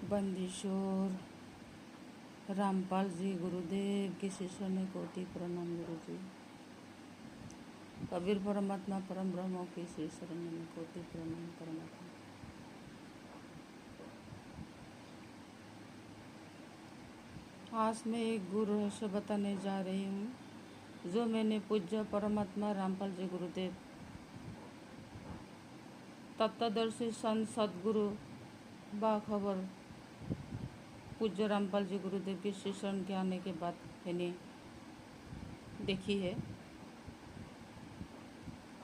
बंदीशोर रामपाल जी गुरुदेव के शिष्य ने कोटि प्रणाम गुरु जी। कबीर परमात्मा परम ब्रह्म की श्री शरण में कोटि प्रणाम परमात्मा। आज मैं एक गुरु रहस्य बताने जा रही हूँ जो मैंने पूज्य परमात्मा रामपाल जी गुरुदेव तत्वदर्शी संत सदगुरु बाखबर पूज्य रामपाल जी गुरुदेव के श्री शरण के आने के बाद मैंने देखी है।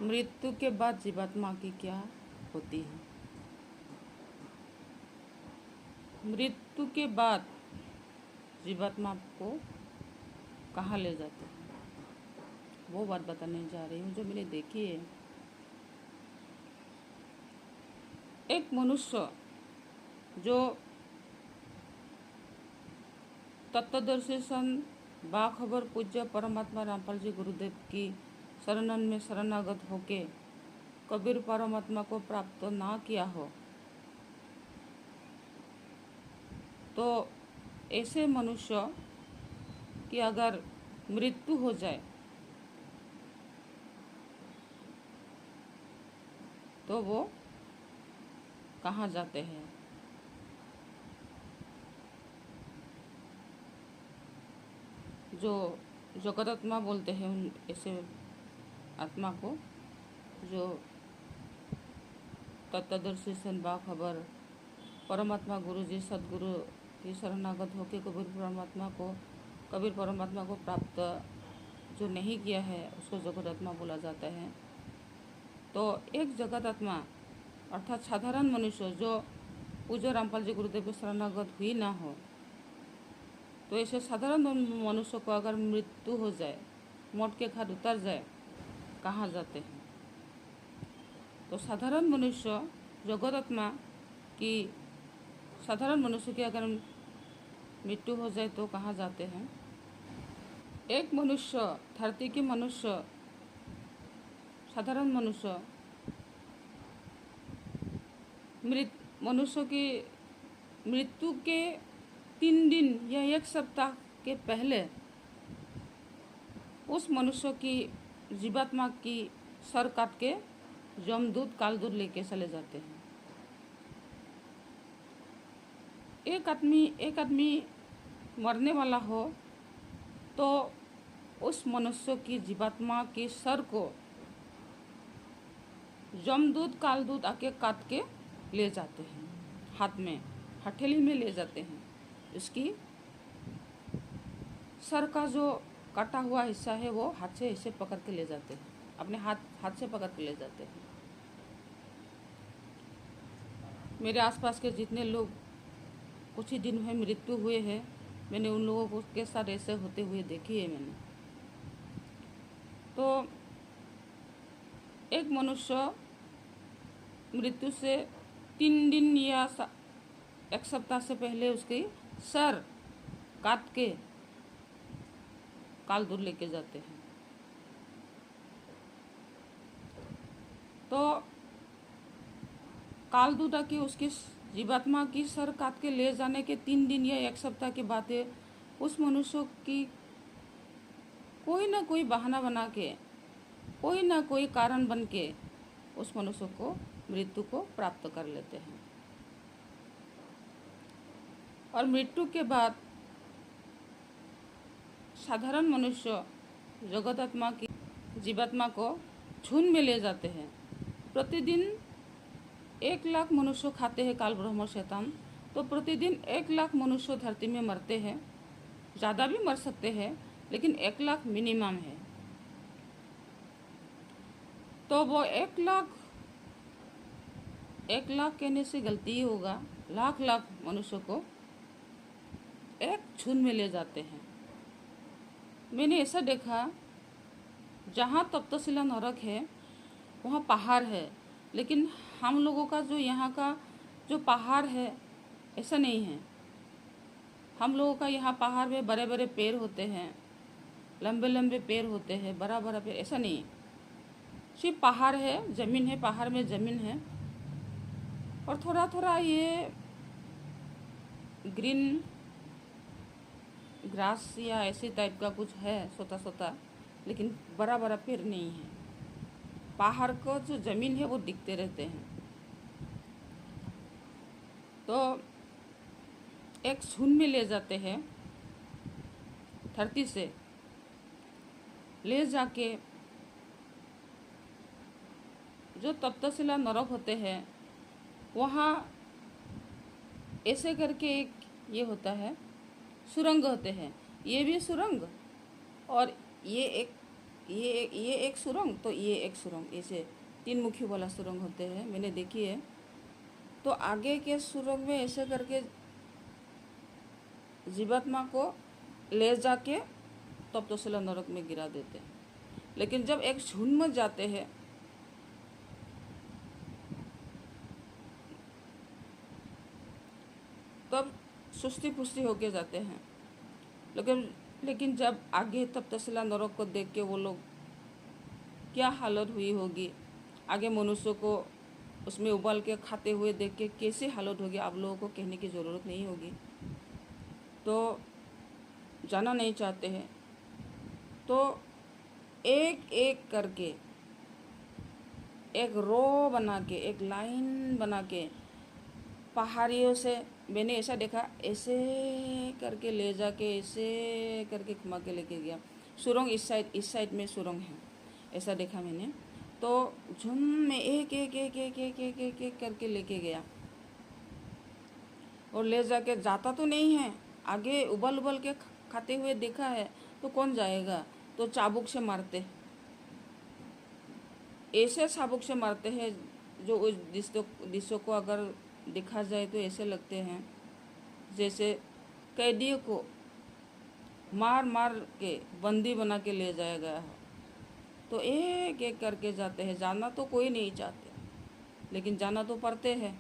मृत्यु के बाद जीवात्मा की क्या होती है। मृत्यु के बाद जीवात्मा को कहाँ ले जाते हैं वो बात बताने जा रही हूँ जो मैंने देखी है। एक मनुष्य जो तत्वदर्शी संत बाखबर पूज्य परमात्मा रामपाल जी गुरुदेव की शरणन में शरणागत होके कबीर परमात्मा को प्राप्त ना किया हो तो ऐसे मनुष्य की अगर मृत्यु हो जाए तो वो कहाँ जाते हैं। जो जगदात्मा बोलते हैं उन ऐसे आत्मा को जो तत्वदर्शी संत बाखबर परमात्मा गुरु जी सदगुरु की शरणागत होकर कबीर परमात्मा को प्राप्त जो नहीं किया है उसको जगदात्मा बोला जाता है। तो एक जगदात्मा अर्थात साधारण मनुष्य जो पूज्य रामपाल जी गुरुदेव के शरणागत हुई ना हो तो ऐसे साधारण मनुष्य को अगर मृत्यु हो जाए मौत के घाट उतर जाए कहाँ जाते हैं। तो साधारण मनुष्य जगदात्मा की साधारण मनुष्य की अगर मृत्यु हो जाए तो कहाँ जाते हैं। एक मनुष्य धरती के मनुष्य साधारण मनुष्य मनुष्य की मृत्यु के 3 दिन या 1 सप्ताह के पहले उस मनुष्य की जीवात्मा की सर काट के यमदूत कालदूत लेके चले जाते हैं। एक आदमी मरने वाला हो तो उस मनुष्य की जीवात्मा की सर को यमदूत कालदूत आके काट के ले जाते हैं। हाथ में हथेली में ले जाते हैं। इसकी सर का जो काटा हुआ हिस्सा है वो हाथ से ऐसे पकड़ के ले जाते हैं। अपने हाथ से पकड़ के ले जाते हैं। मेरे आसपास के जितने लोग कुछ ही दिन में मृत्यु हुए हैं मैंने उन लोगों को के साथ ऐसे होते हुए देखी है मैंने। तो एक मनुष्य मृत्यु से 3 दिन या 1 सप्ताह से पहले उसकी सर काट के कालदूत लेके जाते हैं। तो कालदूत आके उसकी जीवात्मा की सर काट के ले जाने के 3 दिन या 1 सप्ताह के बाद उस मनुष्य की कोई ना कोई बहाना बना के कोई ना कोई कारण बन के उस मनुष्य को मृत्यु को प्राप्त कर लेते हैं। और मृत्यु के बाद साधारण मनुष्य जगदात्मा की जीवात्मा को झुंड में ले जाते हैं। प्रतिदिन 1 लाख मनुष्य खाते हैं काल ब्रह्म शैतान। तो प्रतिदिन 1 लाख मनुष्य धरती में मरते हैं। ज़्यादा भी मर सकते हैं लेकिन 1 लाख मिनिमम है। तो वो 1 लाख कहने से गलती ही होगा। लाख मनुष्य को एक झुंड में ले जाते हैं। मैंने ऐसा देखा जहाँ तप्तशिला नरक है वहाँ पहाड़ है लेकिन हम लोगों का जो यहाँ का जो पहाड़ है ऐसा नहीं है। हम लोगों का यहाँ पहाड़ में बड़े बड़े पेड़ होते हैं, लंबे लंबे पेड़ होते हैं, बड़ा बड़ा पेड़ ऐसा नहीं है। सिर्फ पहाड़ है, ज़मीन है, पहाड़ में ज़मीन है और थोड़ा थोड़ा ये ग्रीन ग्रास या ऐसी टाइप का कुछ है छोटा छोटा, लेकिन बड़ा बड़ा पेड़ नहीं है। पहाड़ को जो ज़मीन है वो दिखते रहते हैं। तो एक झुंड में ले जाते हैं, धरती से ले जाके जो तप्तशिला नरक होते हैं वहाँ ऐसे करके एक ये होता है, सुरंग होते हैं। ये भी सुरंग और ये एक सुरंग, तो ये एक सुरंग, ऐसे 3 मुखी वाला सुरंग होते हैं, मैंने देखी है। तो आगे के सुरंग में ऐसे करके जीवात्मा को ले जाके तप्तशिला नरक में गिरा देते हैं। लेकिन जब एक झुंड में जाते हैं तब सुस्ती पुस्ती होके जाते हैं। लेकिन जब आगे तप्तशिला नरक को देख के वो लोग क्या हालत हुई होगी, आगे मनुष्य को उसमें उबाल के खाते हुए देख के कैसी हालत होगी, आप लोगों को कहने की ज़रूरत नहीं होगी। तो जाना नहीं चाहते हैं तो एक एक करके एक रो बना के, एक लाइन बना के पहाड़ियों से, मैंने ऐसा देखा, ऐसे करके ले जाके ऐसे करके घुमा के लेके गया। सुरंग इस साइड में सुरंग है, ऐसा देखा मैंने। तो झुम में एक एक एक एक एक एक एक एक करके लेके गया और ले जाके, जाता तो नहीं है, आगे उबल उबल के खाते हुए देखा है, तो कौन जाएगा। तो चाबुक से मारते, ऐसे चाबुक से मारते हैं जो उस दृश्य को अगर देखा जाए तो ऐसे लगते हैं जैसे कैदियों को मार मार के बंदी बना के ले जाया गया हो। तो एक एक करके जाते हैं, जाना तो कोई नहीं चाहते लेकिन जाना तो पड़ते हैं।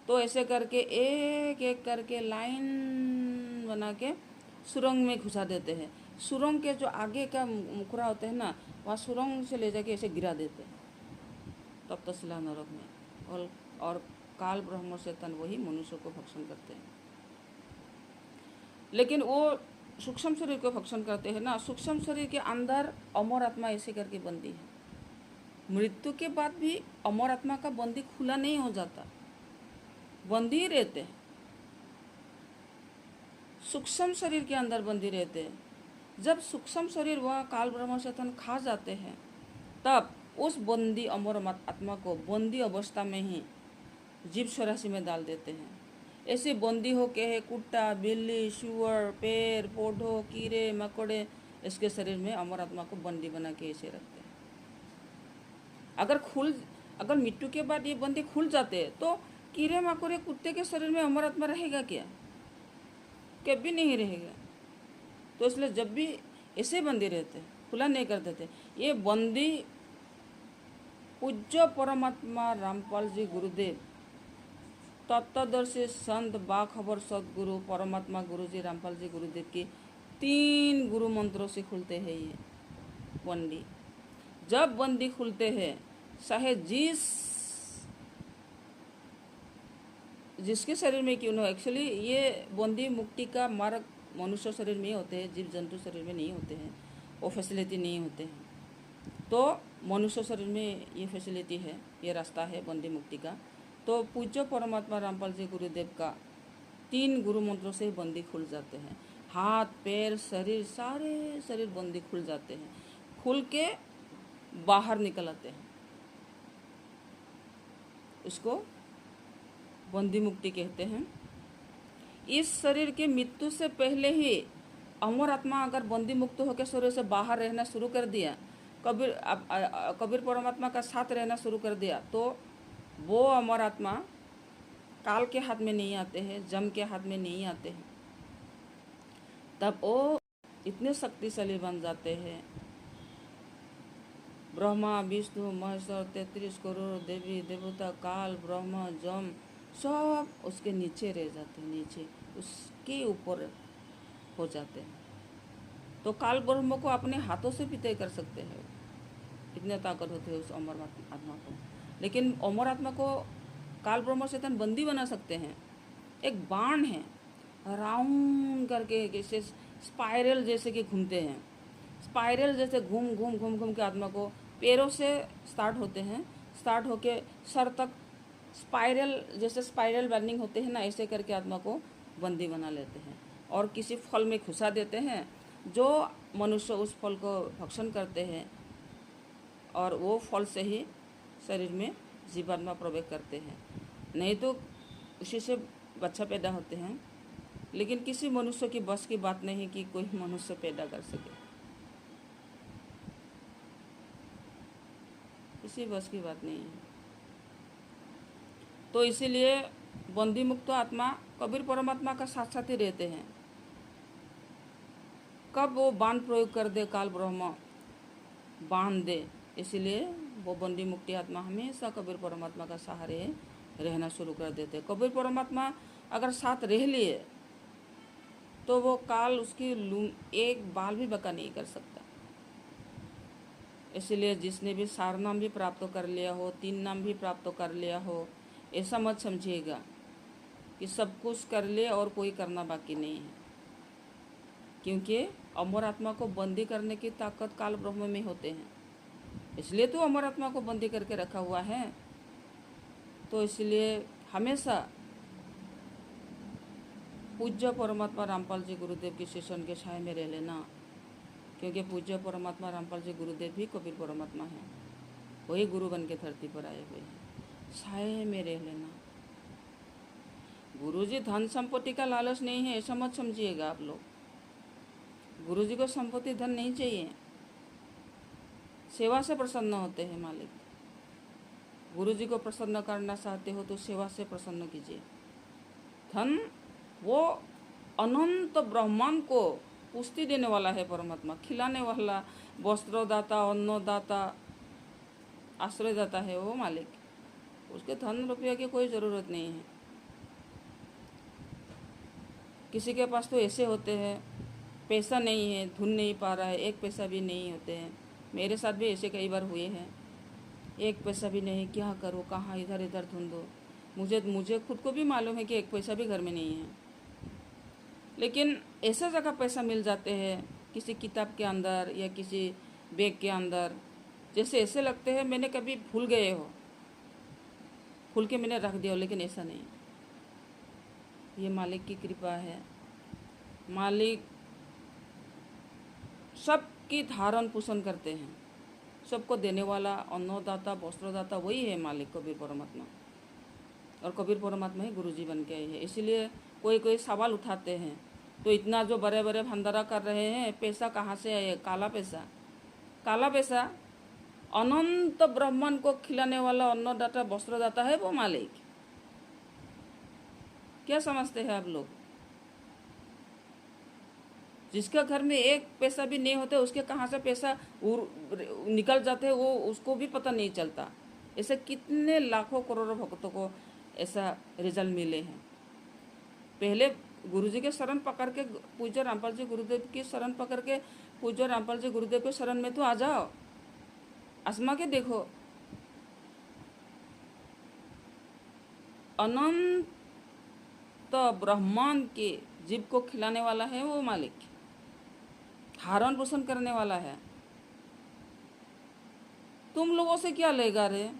तो ऐसे करके एक एक करके लाइन बना के सुरंग में घुसा देते हैं। सुरंग के जो आगे का मुखरा होते हैं ना, वहाँ सुरंग से ले जाके ऐसे गिरा देते हैं तप्तशिला नरक में। और काल ब्रह्म शैतान वही मनुष्य को भक्षण करते हैं। लेकिन वो सूक्ष्म शरीर को भक्षण करते हैं ना, सूक्ष्म शरीर के अंदर अमर आत्मा ऐसे करके बंदी है। मृत्यु के बाद भी अमर आत्मा का बंदी खुला नहीं हो जाता, बंदी ही रहते हैं, सूक्ष्म शरीर के अंदर बंदी रहते हैं। जब सूक्ष्म शरीर वह काल ब्रह्म शैतान खा जाते हैं तब उस बंदी अमर आत्मा को बंदी अवस्था में ही जीव स्वराशि में डाल देते हैं। ऐसे बंदी हो के है कुत्ता, बिल्ली, सुअर, पेड़ पौधों, कीड़े मकोड़े, इसके शरीर में अमर आत्मा को बंदी बना के ऐसे रखते हैं। अगर मृत्यु के बाद ये बंदी खुल जाते हैं तो कीड़े मकोड़े कुत्ते के शरीर में अमर आत्मा रहेगा क्या? कभी नहीं रहेगा। तो इसलिए जब भी ऐसे बंदी रहते, खुला नहीं कर देते। ये बंदी पूज्य परमात्मा रामपाल जी गुरुदेव, तत्वदर्शी संत बाखबर सदगुरु परमात्मा गुरु जी रामपाल जी गुरुदेव की 3 गुरु मंत्रों से खुलते हैं ये बंदी। जब बंदी खुलते हैं, चाहे जिसके शरीर में क्यों ना, एक्चुअली ये बंदी मुक्ति का मार्ग मनुष्य शरीर में ही होते हैं, जीव जंतु शरीर में नहीं होते हैं, वो फैसिलिटी नहीं होते हैं। तो मनुष्य शरीर में ये फैसिलिटी है, ये रास्ता है बंदी मुक्ति का। तो पूज्य परमात्मा रामपाल जी गुरुदेव का 3 गुरु मंत्रों से बंदी खुल जाते हैं। हाथ पैर शरीर, सारे शरीर बंदी खुल जाते हैं, खुल के बाहर निकल आते हैं। उसको बंदी मुक्ति कहते हैं। इस शरीर की मृत्यु से पहले ही अमर आत्मा अगर बंदी मुक्त होकर शरीर से बाहर रहना शुरू कर दिया, कबीर परमात्मा का साथ रहना शुरू कर दिया, तो वो अमर आत्मा काल के हाथ में नहीं आते हैं, जम के हाथ में नहीं आते हैं। तब वो इतने शक्तिशाली बन जाते हैं। ब्रह्मा विष्णु महेश्वर 33 करोड़ देवी देवता, काल ब्रह्म जम सब उसके नीचे रह जाते हैं, नीचे उसके ऊपर हो जाते हैं। तो काल ब्रह्म को अपने हाथों से भी तय कर सकते हैं, इतने ताकत होते हैं उस अमर आत्मा को। लेकिन अमर आत्मा को काल ब्रह्म शैतान बंदी बना सकते हैं। एक बाण है, राउंड करके जैसे स्पाइरल जैसे कि घूमते हैं, स्पाइरल जैसे घूम घूम घूम घूम के आत्मा को पैरों से स्टार्ट होते हैं, स्टार्ट होके सर तक स्पाइरल जैसे स्पाइरल बर्निंग होते हैं ना, ऐसे करके आत्मा को बंदी बना लेते हैं और किसी फल में घुसा देते हैं। जो मनुष्य उस फल को भक्षण करते हैं और वो फल से ही शरीर में जीवात्मा प्रवेश करते हैं, नहीं तो उसी से बच्चा पैदा होते हैं। लेकिन किसी मनुष्य की बस की बात नहीं कि कोई मनुष्य पैदा कर सके, किसी बस की बात नहीं है। तो इसीलिए बंदी मुक्त आत्मा कबीर परमात्मा का साथ साथ ही रहते हैं। कब वो बांध प्रयोग कर दे, काल ब्रह्म बांध दे, इसलिए वो बंदी मुक्ति आत्मा हमेशा कबीर परमात्मा का सहारे रहना शुरू कर देते। कबीर परमात्मा अगर साथ रह लिए तो वो काल उसकी एक बाल भी बका नहीं कर सकता। इसलिए जिसने भी 4 नाम भी प्राप्त कर लिया हो, 3 नाम भी प्राप्त कर लिया हो, ऐसा मत समझिएगा कि सब कुछ कर ले और कोई करना बाकी नहीं है, क्योंकि अमर आत्मा को बंदी करने की ताकत काल ब्रह्म में होते हैं। इसलिए तो अमर आत्मा को बंदी करके रखा हुआ है। तो इसलिए हमेशा पूज्य परमात्मा रामपाल जी गुरुदेव के शासन के छाया में रह लेना, क्योंकि पूज्य परमात्मा रामपाल जी गुरुदेव भी कबीर परमात्मा हैं, वही गुरु बन के धरती पर आए हुए हैं। छाये में रह लेना। गुरुजी धन संपत्ति का लालच नहीं है, ऐसा मत समझिएगा आप लोग। गुरुजी को संपत्ति धन नहीं चाहिए, सेवा से प्रसन्न होते हैं मालिक। गुरुजी को प्रसन्न करना चाहते हो तो सेवा से प्रसन्न कीजिए। धन वो अनंत ब्रह्मांड को पुष्टि देने वाला है परमात्मा, खिलाने वाला, वस्त्रदाता, अन्नदाता, आश्रयदाता है वो मालिक। उसके धन रुपया की कोई ज़रूरत नहीं है। किसी के पास तो ऐसे होते हैं, पैसा नहीं है, धुन नहीं पा रहा है, 1 पैसा भी नहीं होते हैं। मेरे साथ भी ऐसे कई बार हुए हैं, 1 पैसा भी नहीं, क्या करूँ, कहाँ इधर इधर धुन दो। मुझे खुद को भी मालूम है कि 1 पैसा भी घर में नहीं है, लेकिन ऐसा जगह पैसा मिल जाते हैं किसी किताब के अंदर या किसी बैग के अंदर, जैसे ऐसे लगते हैं मैंने कभी भूल गए हो, भूल के मैंने रख दिया हो, लेकिन ऐसा नहीं। ये मालिक की कृपा है। मालिक सबकी धारण पोषण करते हैं, सबको देने वाला, अन्नदाता, वस्त्रदाता वही है मालिक कबीर परमात्मा। और कबीर परमात्मा ही गुरुजी बन के आए हैं। इसीलिए कोई सवाल उठाते हैं, तो इतना जो बड़े बड़े भंडारा कर रहे हैं, पैसा कहाँ से आए? काला पैसा। काला पैसा अनंत ब्रह्मांड को खिलाने वाला अन्नदाता, वस्त्रदाता है वो मालिक। क्या समझते हैं आप लोग? जिसके घर में 1 पैसा भी नहीं होता, उसके कहाँ से पैसा निकल जाते हैं वो उसको भी पता नहीं चलता। ऐसे कितने लाखों करोड़ों भक्तों को ऐसा रिजल्ट मिले हैं। पहले गुरुजी के शरण पकड़ के, पूज्य रामपाल जी गुरुदेव की शरण पकड़ के, पूज्य रामपाल जी गुरुदेव के शरण में तो आ जाओ, आजमा के देखो। अनंत ब्रह्मांड के जीव को खिलाने वाला है वो मालिक, धारण पोषण करने वाला है। तुम लोगों से क्या लेगा रे?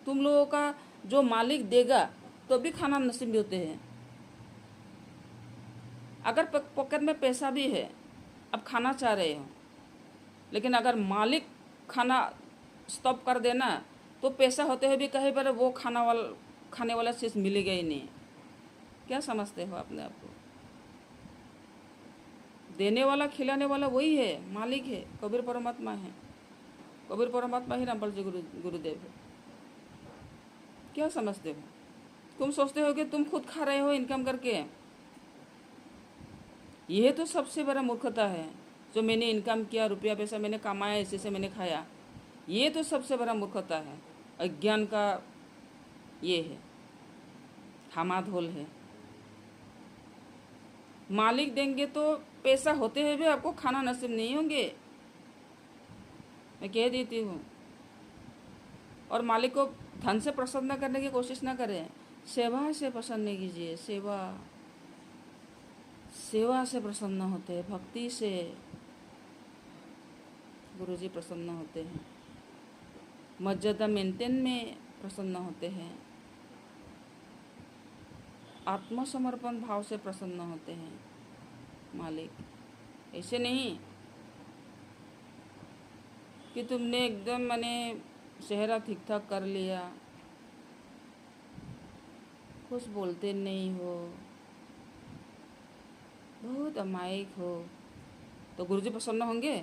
तुम लोगों का जो मालिक देगा तो भी खाना नसीब होते हैं। अगर पॉकेट में पैसा भी है, अब खाना चाह रहे हो, लेकिन अगर मालिक खाना स्टॉप कर देना तो पैसा होते हुए भी कहीं पर वो खाने वाला चीज़ मिलेगा ही नहीं। क्या समझते हो अपने आप को? देने वाला, खिलाने वाला वही है, मालिक है, कबीर परमात्मा है। कबीर परमात्मा ही रामपाल जी गुरुदेव है। क्या समझते हो? तुम सोचते हो कि तुम खुद खा रहे हो इनकम करके। यह तो सबसे बड़ा मूर्खता है, जो मैंने इनकम किया, रुपया पैसा मैंने कमाया, इसी से मैंने खाया। ये तो सबसे बड़ा मूर्खता है, अज्ञान का ये है, धामाधोल है। मालिक देंगे तो पैसा होते हुए भी आपको खाना नसीब नहीं होंगे, मैं कह देती हूँ। और मालिक को धन से प्रसन्न करने की कोशिश ना करें, सेवा से प्रसन्न कीजिए। सेवा सेवा से प्रसन्न होते हैं, भक्ति से गुरुजी प्रसन्न होते हैं, मर्यादा मेंटेन में प्रसन्न होते हैं, आत्मसमर्पण भाव से प्रसन्न होते हैं मालिक। ऐसे नहीं कि तुमने एकदम मैंने चेहरा ठीक ठाक कर लिया, कुछ बोलते नहीं हो, बहुत अमायिक हो, तो गुरुजी प्रसन्न होंगे?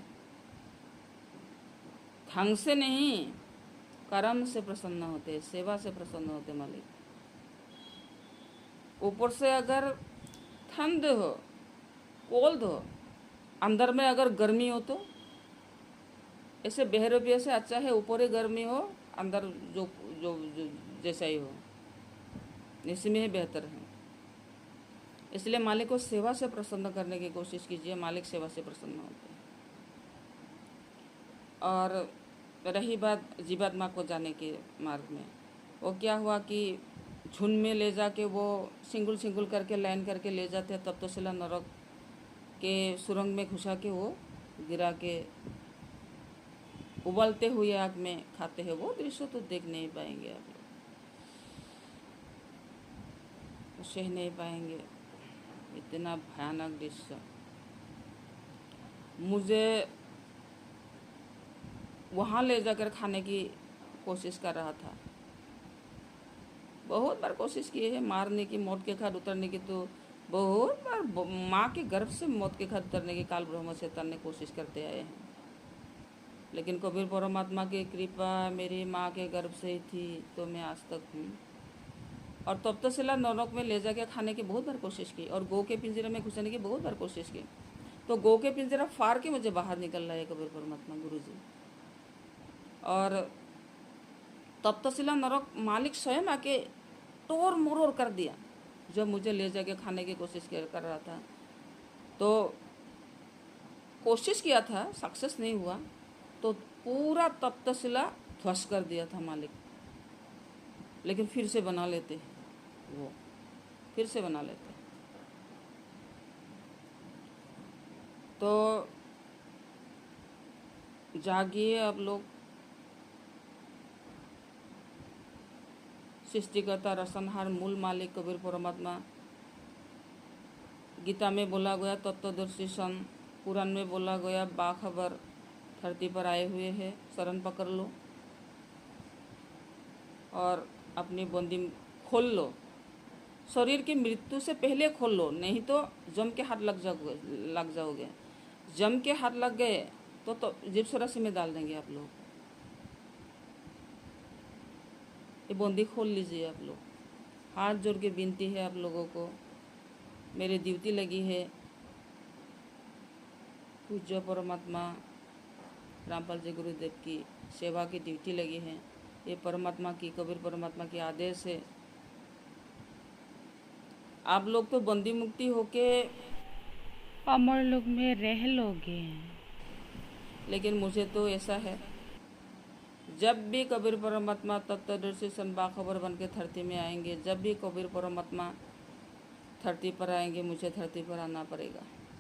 ढंग से नहीं, कर्म से प्रसन्न होते, सेवा से प्रसन्न होते मालिक। ऊपर से अगर ठंड हो, कोल्ड हो, अंदर में अगर गर्मी हो तो ऐसे बेहरबिया से अच्छा है ऊपर ही गर्मी हो, अंदर जो जो, जो जैसा ही हो, इसमें ही बेहतर है। इसलिए मालिक को सेवा से प्रसन्न करने की कोशिश कीजिए, मालिक सेवा से प्रसन्न होते हैं। और रही बात जीवात्मा को जाने के मार्ग में, वो क्या हुआ कि झुंड में ले जाके वो सिंगल करके लाइन करके ले जाते हैं, तब तो सिला नरक के सुरंग में घुसा के वो गिरा के उबलते हुए आग में खाते हैं। वो दृश्य तो देख नहीं पाएंगे आप लोग, सह नहीं पाएंगे, इतना भयानक दृश्य। मुझे वहाँ ले जाकर खाने की कोशिश कर रहा था, बहुत बार कोशिश की है मारने की, मौत के घाट उतरने की, तो बहुत बार माँ के गर्भ से मौत के घाट उतरने की काल ब्रह्म शैतान ने कोशिश करते आए हैं। लेकिन कबीर परमात्मा की कृपा मेरी माँ के गर्भ से ही थी, तो मैं आज तक हूँ। और तब तो सिला नरक में ले जाके खाने की बहुत बार कोशिश की, और गौ के पिंजरे में घुसने की बहुत बार कोशिश की, तो गौ के पिंजरा फाड़ के मुझे बाहर निकल रहा है कबीर परमात्मा गुरुजी। और तब तो सिला नरक मालिक स्वयं आके तोड़ मरोड़ कर दिया जब मुझे ले जाके खाने की कोशिश कर रहा था। तो कोशिश किया था, सक्सेस नहीं हुआ, तो पूरा तप्तशिला ध्वस्त कर दिया था मालिक। लेकिन फिर से बना लेते, वो फिर से बना लेते। तो जागिए आप लोग, सृष्टिकर्ता रसनहार मूल मालिक कबीर परमात्मा, गीता में बोला गया तत्वदर्शी सन, पुराण में बोला गया बाखबर धरती पर आए हुए हैं, शरण पकड़ लो और अपनी बंदी खोल लो। शरीर की मृत्यु से पहले खोल लो, नहीं तो जम के हाथ लग जाओगे। जम के हाथ लग गए तो जीव सरासी में डाल देंगे आप लोग। ये बंदी खोल लीजिए आप लोग, हाथ जोड़ के विनती है आप लोगों को। मेरी ड्यूटी लगी है, पूज्य परमात्मा रामपाल जी गुरुदेव की सेवा की ड्यूटी लगी है। ये परमात्मा की, कबीर परमात्मा की आदेश है। आप लोग तो बंदी मुक्ति होके अमर लोग में रह लोगे, लेकिन मुझे तो ऐसा है, जब भी कबीर परमात्मा तत्वदर्शी सन बाखबर बन के धरती में आएंगे, जब भी कबीर परमात्मा धरती पर आएंगे, मुझे धरती पर आना पड़ेगा।